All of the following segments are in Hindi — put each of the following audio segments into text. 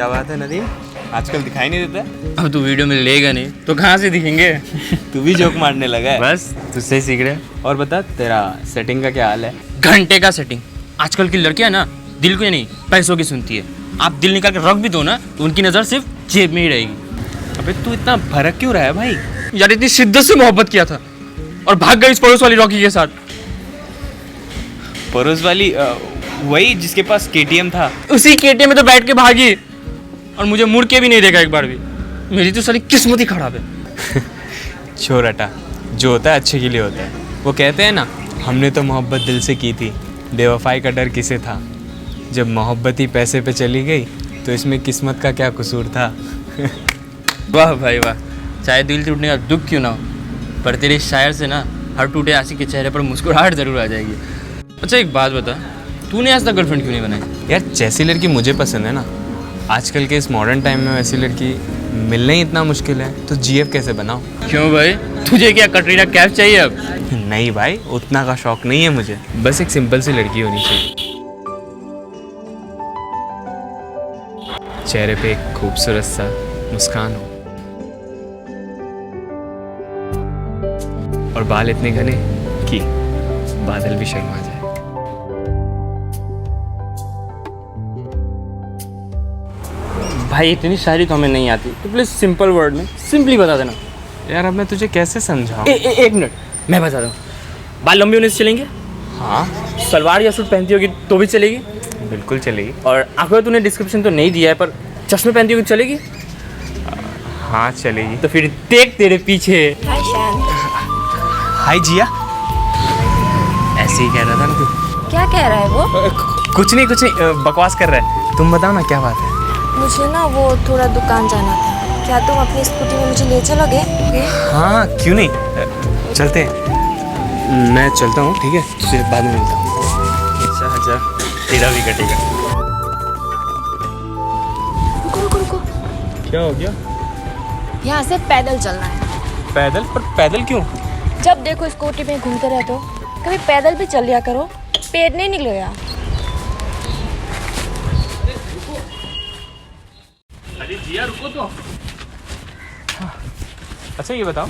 क्या बात है नदीम, आजकल दिखाई नहीं देता? अब तू वीडियो में लेगा नहीं तो कहाँ से दिखेंगे। तू भी जोक मारने लगा है। बस तुझसे ही सीख रहे। और बता तेरा सेटिंग का क्या हाल है? घंटे का सेटिंग। आजकल की लड़कियां ना दिल को नहीं पैसों की सुनती है। आप दिल निकाल के रख भी दो ना तो उनकी नज़र सिर्फ जेब में ही रहेगी। अबे तू इतना भड़क क्यों रहा है भाई? यार इतनी शिद्दत से मोहब्बत किया था और भाग गई इस पड़ोस वाली रॉकी के साथ। पड़ोस वाली वही जिसके पास केटीएम था? उसी केटे में तो बैठ के भागी और मुझे मुड़ के भी नहीं देखा एक बार भी। मेरी तो सारी किस्मत ही खराब है। छोड़ हटा, जो होता है अच्छे के लिए होता है। वो कहते हैं ना, हमने तो मोहब्बत दिल से की थी, बेवफाई का डर किसे था। जब मोहब्बत ही पैसे पे चली गई तो इसमें किस्मत का क्या कसूर था। वाह भाई वाह, चाहे दिल टूटने का दुख क्यों ना हो, पर तेरे शायर से ना हर टूटे आशिक के चेहरे पर मुस्कुराहट जरूर आ जाएगी। अच्छा एक बात बता, तूने आज तक गर्लफ्रेंड क्यों नहीं बनाई? यार जैसी लड़की मुझे पसंद है ना, आजकल के इस मॉडर्न टाइम में वैसी लड़की मिलना ही इतना मुश्किल है, तो जीएफ कैसे बनाऊँ? क्यों भाई, तुझे क्या कटरीना कैफ चाहिए अब? नहीं भाई, उतना का शौक नहीं है मुझे, बस एक सिंपल सी लड़की होनी चाहिए, चेहरे पे एक खूबसूरत सा मुस्कान हो और बाल इतने घने कि बादल भी शर्मा जाए। भाई इतनी शायरी तो हमें नहीं आती, तो प्लीज सिंपल वर्ड में सिंपली बता देना। यार अब मैं तुझे कैसे समझाऊं? एक मिनट, मैं बता दूँ। बाल लंबे होने से चलेंगे? हाँ सलवार या सूट पहनती होगी तो भी चलेगी? बिल्कुल चलेगी। और आंखों में तूने डिस्क्रिप्शन तो नहीं दिया है, पर चश्मे पहनती होगी तो चलेगी? हाँ चलेगी। तो फिर देख तेरे पीछे। हाय शान। हाय जिया। ऐसे ही कह रहा था ना तू। क्या कह रहा है वो? कुछ नहीं बकवास कर रहा है। तुम बताओ ना क्या बात है? मुझे ना वो थोड़ा दुकान जाना था, क्या तुम अपनी स्कूटी में मुझे ले चलोगे? हाँ क्यों नहीं, चलते हैं। मैं चलता हूँ, ठीक है, तुझसे बाद में मिलता हूँ। अच्छा तेरा भी कटेगा। रुको रुको रुको, क्या हो गया? यहाँ से पैदल चलना है। पैदल? पर पैदल क्यों? जब देखो स्कूटी में घूमते रहते हो, कभी पैदल भी चल लिया करो, पेट नहीं निकलेगा। अरे जिया रुको तो। अच्छा ये बताओ,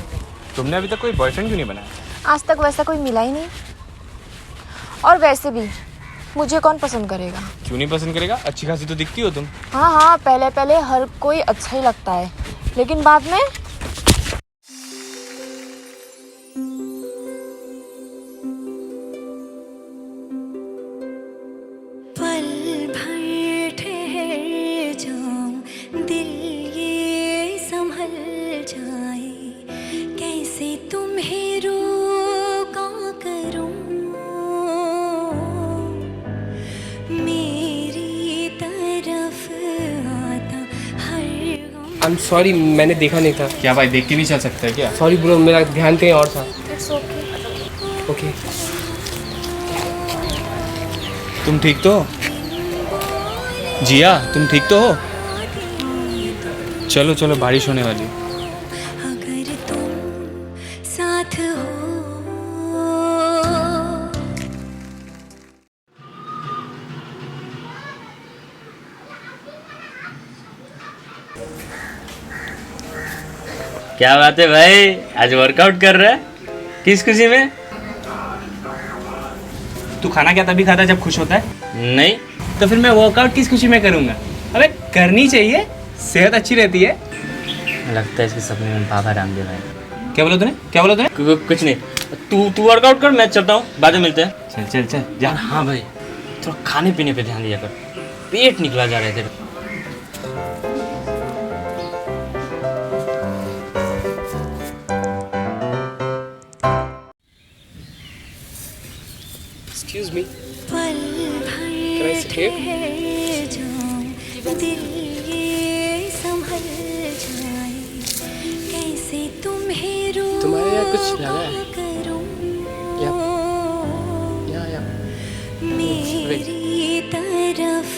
तुमने अभी तक कोई बॉयफ्रेंड क्यों नहीं बनाया? आज तक वैसा कोई मिला ही नहीं, और वैसे भी मुझे कौन पसंद करेगा? क्यों नहीं पसंद करेगा? अच्छी खासी तो दिखती हो तुम। हाँ पहले पहले हर कोई अच्छा ही लगता है, लेकिन बाद में आई एम सॉरी, मैंने देखा नहीं था। क्या भाई, देख के नहीं चल सकता है क्या? सॉरी ब्रो, मेरा ध्यान कहीं और था। It's okay. ओके। तुम ठीक तो हो? जिया तुम ठीक तो हो? चलो चलो, बारिश होने वाली है। अगर तुम साथ हो। क्या बात है भाई, आज वर्कआउट कर रहा है? किस खुशी में? तू खाना क्या तभी खाता है जब खुश होता है? नहीं तो फिर मैं वर्कआउट किस खुशी में करूँगा? अबे करनी चाहिए, सेहत अच्छी रहती है। लगता है इसके सपने में बाबा रामदेव है। क्या बोला तूने? कुछ नहीं, तू वर्कआउट कर, मैं चलता हूँ, बाद में मिलते हैं। चल चल चल जा। यार हाँ भाई, थोड़ा खाने पीने पे ध्यान दिया कर, पेट निकला जा रहा है तेरा। एक्सक्यूज मी, पल Can I sit here? भर जाऊं, दिल ये संभल जाए, कैसे तुम्हें रोका तुम्हारे यहाँ कुछ लगा है? करूं, या मेरी तरफ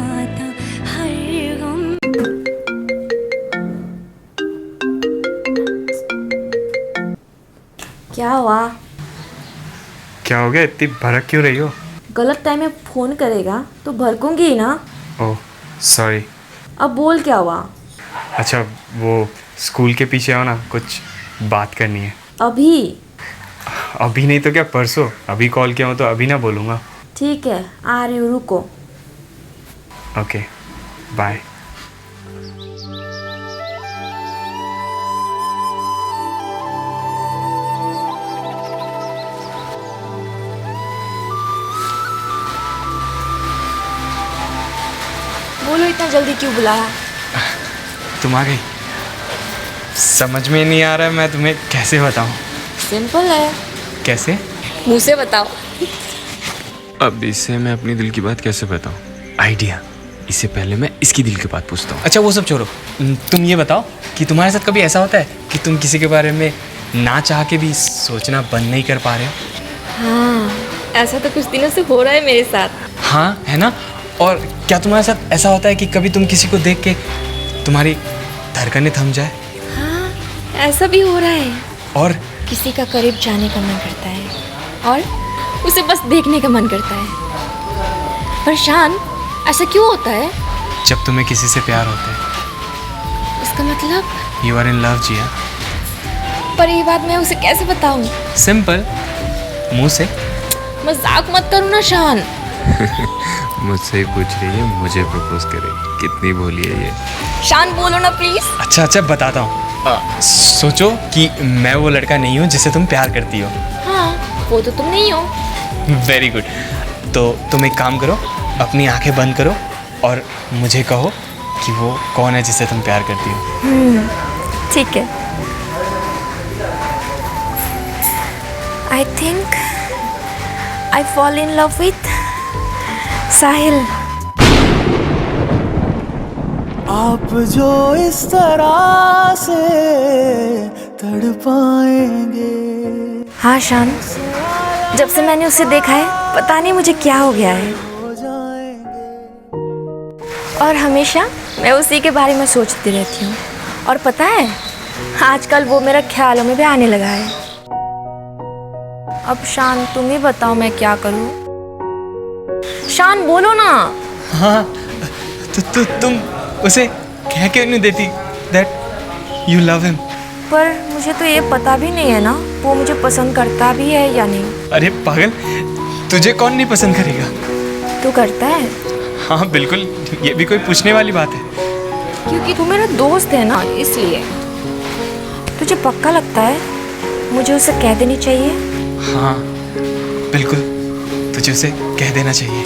आता हर गम। क्या हुआ? क्या हो गया, इतनी भड़क क्यों रही हो? गलत टाइम में फोन करेगा तो भड़कूंगी ही ना। Oh sorry. अब बोल क्या हुआ? अच्छा वो स्कूल के पीछे हो ना, कुछ बात करनी है। अभी? अभी नहीं तो क्या परसों? अभी कॉल किया हूँ तो अभी ना बोलूँगा। ठीक है, आ रही हूँ, रुको। Okay bye. बोलो, इतना जल्दी क्यों बुलाया? तुम आ गई? समझ में नहीं आ रहा है मैं तुम्हें कैसे बताऊँ। सिंपल है, कैसे? मुँह से बताओ। अब इससे मैं अपनी दिल की बात कैसे बताऊँ? आइडिया, इससे पहले मैं इसकी दिल की बात पूछता हूँ। अच्छा वो सब छोड़ो, तुम ये बताओ कि तुम्हारे साथ कभी ऐसा होता है कि तुम किसी के बारे में ना चाह के भी सोचना बंद नहीं कर पा रहे हो? हाँ, ऐसा तो कुछ दिनों से हो रहा है मेरे साथ। हाँ है ना। और क्या तुम्हारे साथ ऐसा होता है कि कभी तुम किसी को देख के तुम्हारी धड़कनें थम जाए? हाँ, ऐसा भी हो रहा है। और किसी का करीब जाने का मन करता है और उसे बस देखने का मन करता है। पर शान, ऐसा क्यों होता है? जब तुम्हें किसी से प्यार होता है। इसका मतलब? यू आर इन लव जिया। पर ये बात मैं उसे कैसे बताऊं? सिंपल, मुंह से। मजाक मत करो ना शान। मुझसे ही पूछ रही है मुझे प्रपोज करे, कितनी भोली है ये। शान बोलो ना प्लीज। अच्छा बताता हूँ। सोचो कि मैं वो लड़का नहीं हूँ जिससे तुम प्यार करती हो। हाँ, वो तो तुम नहीं हो। Very good. तो तुम एक काम करो, अपनी आंखें बंद करो और मुझे कहो कि वो कौन है जिससे तुम प्यार करती हो। ठीक है। I think I fall in love with Sahil. आप जो इस तरह से तड़पाएंगे। हाँ शान, जब से मैंने उसे देखा है पता नहीं मुझे क्या हो गया है। और हमेशा मैं उसी के बारे में सोचती रहती हूँ। और पता है, आजकल वो मेरा ख्यालों में भी आने लगा है। अब शान तुम ही बताओ मैं क्या करूँ? शान बोलो ना। हाँ तो तुम उसे कह क्यों नहीं देती that you love him? पर मुझे तो ये पता भी नहीं है ना वो मुझे पसंद करता भी है या नहीं। अरे पागल, तुझे कौन नहीं पसंद करेगा? तू करता है? हाँ बिल्कुल, ये भी कोई पूछने वाली बात है? क्योंकि तू मेरा दोस्त है ना, इसलिए। तुझे पक्का लगता है मुझे उसे कह देनी चाहिए? हाँ बिल्कुल, तुझे उसे कह देना चाहिए।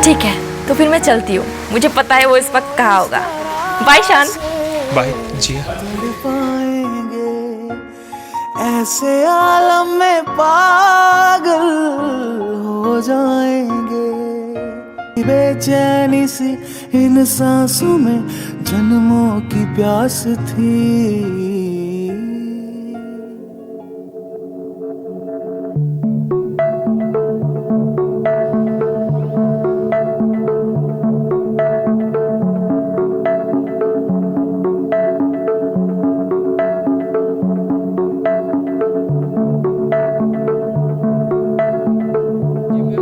ठीक है, तो फिर मैं चलती हूँ। मुझे पता है वो इस वक्त कहाँ होगा। बाय शान। बाय जिया। पाएंगे ऐसे आलम में पागल हो जाएंगे। बेचैनी सी इन सांसों में जन्मों की प्यास थी।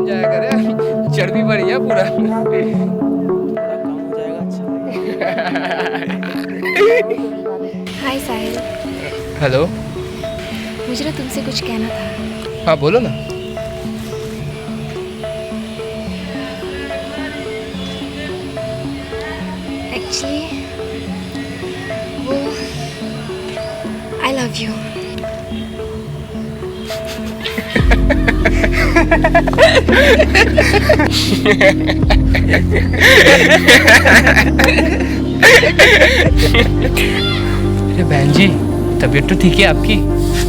जाया करे, चर्बी बढ़ी है पूरा। हाय साहिल। हेलो। मुझे ना तुमसे कुछ कहना था। हाँ बोलो ना। एक्चुअली वो आई लव यू। अरे बहन जी, तबीयत तो ठीक है आपकी?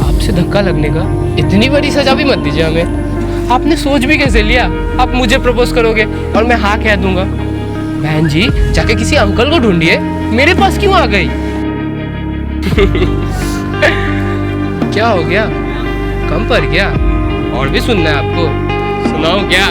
आपसे धक्का लगने का इतनी बड़ी सजा भी मत दीजिए हमें। आपने सोच भी कैसे लिया आप मुझे प्रपोज करोगे और मैं हाँ कह दूंगा? बहन जी, जाके किसी अंकल को ढूंढिए, मेरे पास क्यों आ गई? क्या हो गया? कम पड़ गया? और भी सुनना है आपको? सुनाओ क्या?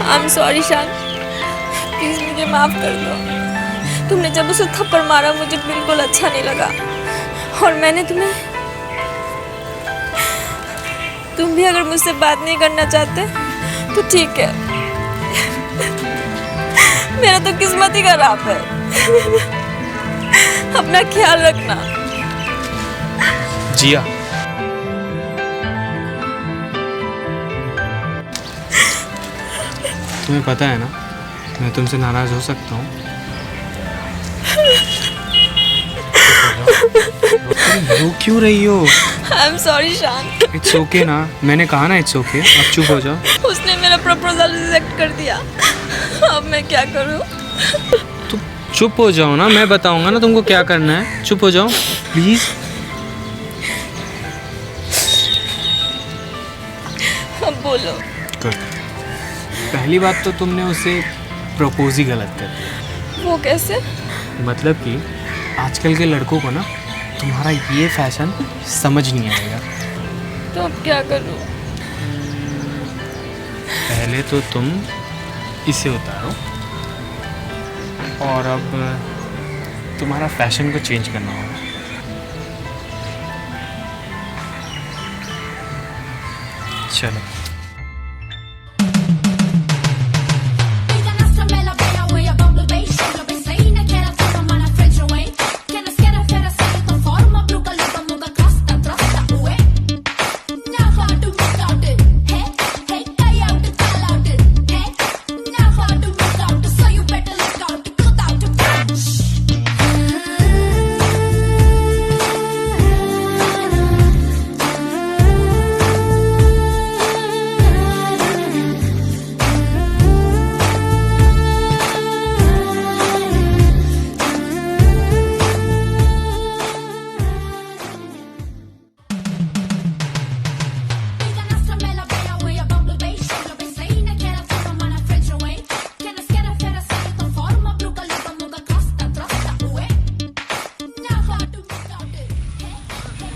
आई एम सॉरी शान, प्लीज मुझे माफ कर दो। तुमने जब उसे थप्पड़ मारा मुझे बिल्कुल अच्छा नहीं लगा, और मैंने तुम भी अगर मुझसे बात नहीं करना चाहते तो ठीक है। मेरा तो किस्मत ही खराब है। अपना ख्याल रखना। जिया, तुम्हें पता है ना, मैं तुमसे नाराज हो सकता हूँ। रो क्यों रही हो? आई एम सॉरी शान। इट्स ओके ना, मैंने कहा ना इट्स ओके। अब चुप हो जाओ। उसने मेरा प्रपोजल रिजेक्ट कर दिया, अब मैं क्या करूँ? तुम चुप हो जाओ ना, मैं बताऊंगा ना तुमको क्या करना है। चुप हो जाओ प्लीज। अब बोलो। गुड। पहली बात तो तुमने उसे प्रपोज ही गलत कर दिया। वो कैसे? मतलब कि आजकल के लड़कों को ना तुम्हारा ये फैशन समझ नहीं आएगा। तो अब क्या करूँ? पहले तो तुम इसे उतारो, और अब तुम्हारा फैशन को चेंज करना होगा। चलो।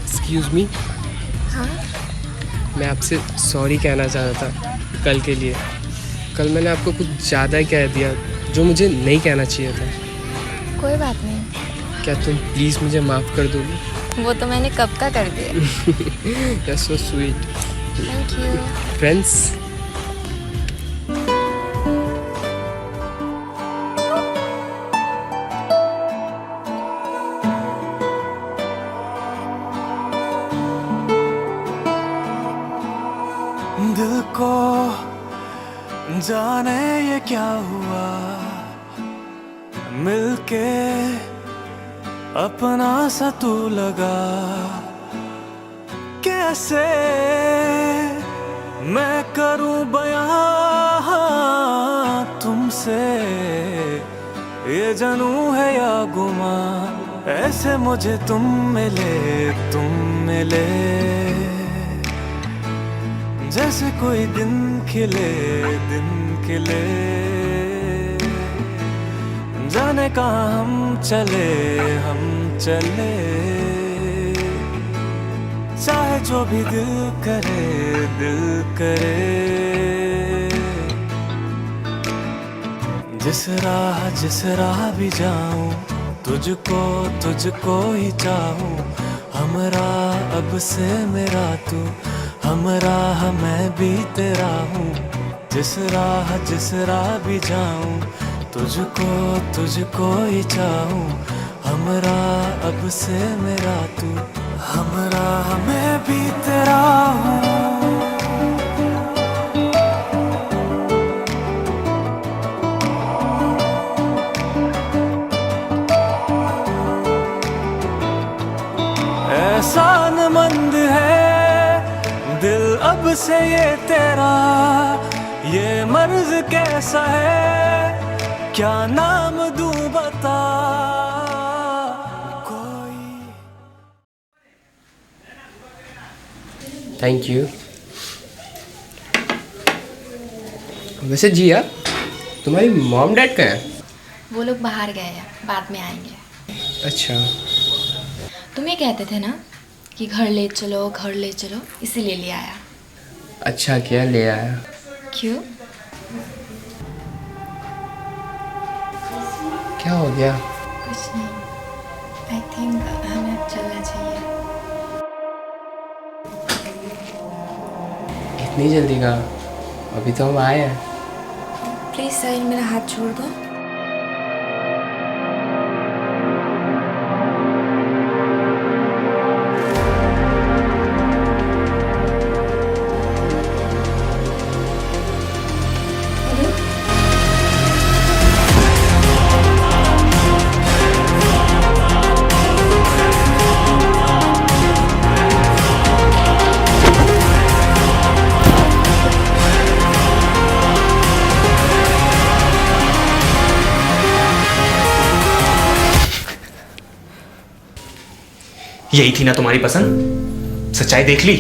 Excuse me. हाँ? मैं आपसे सॉरी कहना चाह रहा था कल के लिए। कल मैंने आपको कुछ ज़्यादा ही कह दिया जो मुझे नहीं कहना चाहिए था। कोई बात नहीं। क्या तुम प्लीज़ मुझे माफ़ कर दोगी? वो तो मैंने कब का कर दिया। You're so sweet. Thank you. Friends? दिल को जाने ये क्या हुआ, मिलके अपना सा तू लगा। कैसे मैं करूं बयां तुमसे, ये जानू है या गुमा, ऐसे मुझे तुम मिले जैसे कोई दिन खिले जाने कहाँ हम चले चाहे जो भी दिल करे जिस राह भी जाऊं तुझको ही चाहूं। हमरा अब से मेरा तू, हमरा मैं भी तेरा हूँ। जिस राह भी जाऊं तुझको ही चाहूं। हमरा अब से मेरा तू, हमरा मैं भी तेरा हूँ। से ये तेरा ये मर्ज कैसा है, क्या नाम दूं बता कोई। Thank you. वैसे जिया, तुम्हारी मॉम डैड कहाँ है? वो लोग बाहर गए हैं, बाद में आएंगे। अच्छा। तुम ये कहते थे ना कि घर ले चलो, इसीलिए ले आया। अच्छा किया, ले आया। क्यों? क्या हो गया? कुछ नहीं। आई थिंक हमें अब चलना चाहिए। इतनी जल्दी का? अभी तो हम आए हैं। प्लीज साहिल, मेरा हाथ छोड़ दो। यही थी ना तुम्हारी पसंद? सच्चाई देख ली?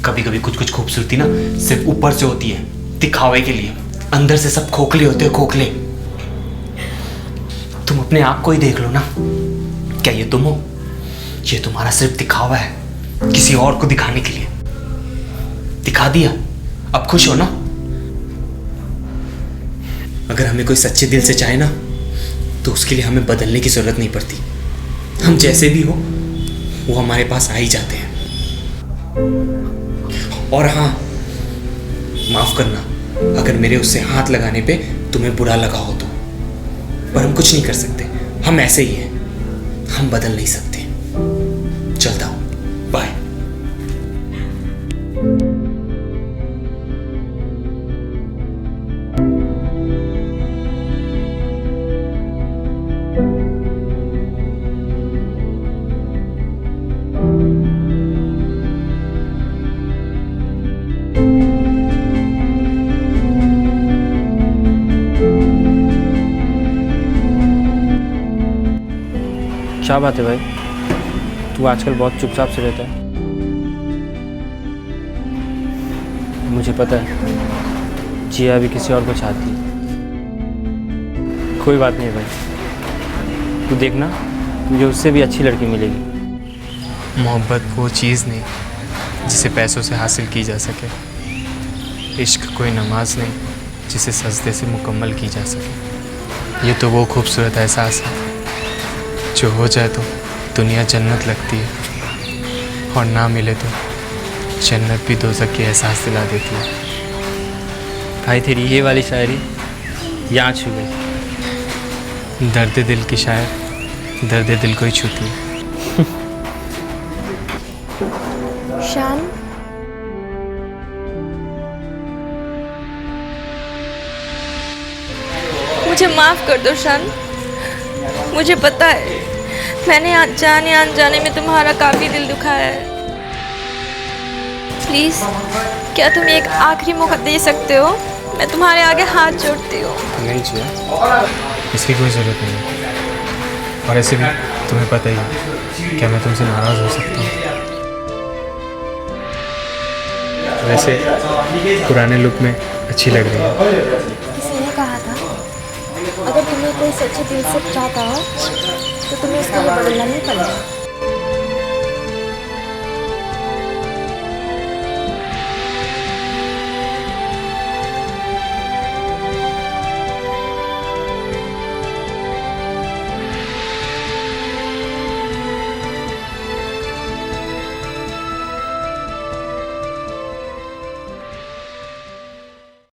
कभी कभी कुछ कुछ खूबसूरती ना सिर्फ ऊपर से होती है, दिखावे के लिए। अंदर से सब खोखले होते हैं, खोखले। तुम अपने आप को ही देख लो ना। क्या ये तुम हो? ये तुम्हारा सिर्फ दिखावा है, किसी और को दिखाने के लिए। दिखा दिया, अब खुश हो ना? अगर हमें कोई सच्चे दिल से चाहे ना, तो उसके लिए हमें बदलने की जरूरत नहीं पड़ती। हम जैसे भी हो वो हमारे पास आ ही जाते हैं। और हाँ, माफ करना अगर मेरे उससे हाथ लगाने पे तुम्हें बुरा लगा हो तो, पर हम कुछ नहीं कर सकते। हम ऐसे ही हैं, हम बदल नहीं सकते। चलता हूं, बाय। क्या बात है भाई, तू आजकल बहुत चुपचाप से रहता है। मुझे पता है जिया अभी किसी और को चाहती है। कोई बात नहीं भाई, तू देखना मुझे उससे भी अच्छी लड़की मिलेगी। मोहब्बत वो चीज़ नहीं जिसे पैसों से हासिल की जा सके। इश्क कोई नमाज नहीं जिसे सजदे से मुकम्मल की जा सके। ये तो वो खूबसूरत एहसास है जो हो जाए तो दुनिया जन्नत लगती है, और ना मिले तो जन्नत भी दोज़ख के एहसास दिला देती है। भाई तेरी ये वाली शायरी यहाँ छू गई। दर्द दिल की शायर दर्द दिल को ही छूती है। शान, मुझे माफ कर दो शान। मुझे पता है मैंने जाने अनजाने में तुम्हारा काफ़ी दिल दुखाया है। प्लीज़, क्या तुम एक आखिरी मौका दे सकते हो? मैं तुम्हारे आगे हाथ जोड़ती हूँ। नहीं जिया, इसकी कोई ज़रूरत नहीं है। और ऐसे भी तुम्हें पता ही है, क्या मैं तुमसे नाराज़ हो सकता हूँ? वैसे पुराने लुक में अच्छी लग रही है। किसी ने कहा था अगर तुम्हें कोई सच्चे दिल से चाहता हो तो तुम्हें उसके लिए बदलना नहीं पड़ेगा।